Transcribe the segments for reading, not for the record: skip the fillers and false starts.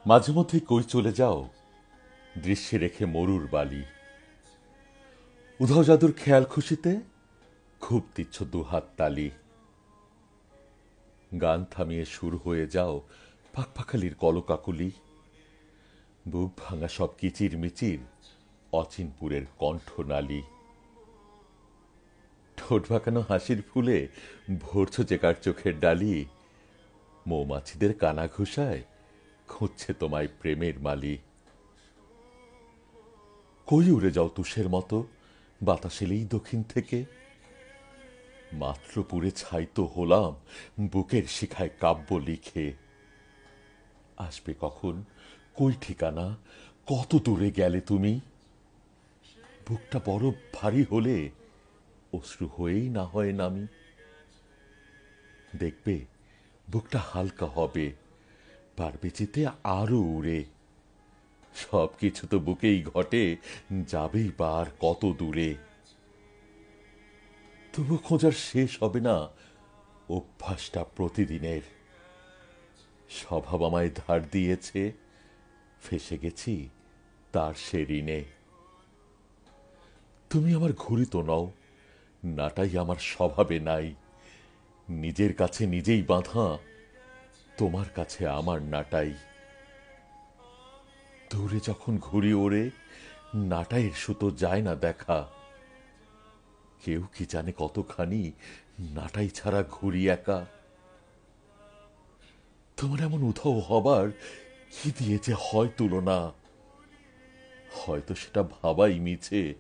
মাঝে মধ্যে কই চলে যাও দৃশ্যে রেখে মরুর বালি। উধাও জাদুর খেয়াল খুশিতে খুব দিচ্ছ দুহাত তালি। গান থামিয়ে সুর হয়ে যাও পাখপাখালির কলকাকুলি। বুক ভাঙা সব কিচির মিচির অচিনপুরের কণ্ঠনালী। ঠোঁট বাঁকানো হাসির ফুলে ভরছ যে কার চোখের ডালি। মৌমাছিদের কানা ঘুষায় খুঁজছে তোমায় প্রেমের মালি। কই উড়ে যাও তুষের মতো বাতাস এলেই দক্ষিণ থেকে। মাত্র পুড়ে ছাই তো হলাম বুকের শিখায় কাব্য লিখে। আসবে কখন, কই ঠিকানা, কত দূরে গেলে তুমি? বুকটা বড় ভারী হলে অশ্রু হয়েই না হয় নামি। দেখবে বুকটা হালকা হবে, পারবে যেতে আরো উড়ে। সব কিছু তো বুকেই ঘটে, যাবেই বা আর কত দূরে। তবু খোঁজার শেষ হবে না অভ্যাসটা প্রতিদিনের। স্বভাব আমায় ধার দিয়েছে, ফেসে গেছি তার সে ঋণে। তুমি আমার ঘুড়ি তো নও, নাটাই আমার স্বভাবে নাই। নিজের কাছে নিজেই বাঁধা, তোমার কাছে আমার নাটাই। দূরে যখন ঘুড়ি ওড়ে নাটাইয়ের সুতো যায় না দেখা। কেউ কি জানে কতখানি নাটাই ছাড়া ঘুড়ি একা। তোমার এমন উধাও হবার কি দিয়ে যে হয় তুলনা। হয়তো সেটা ভাবাই মিছে,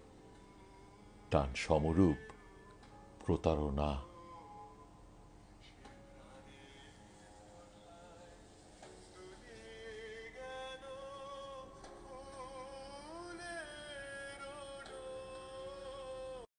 টান সমরূপ প্রতারণা।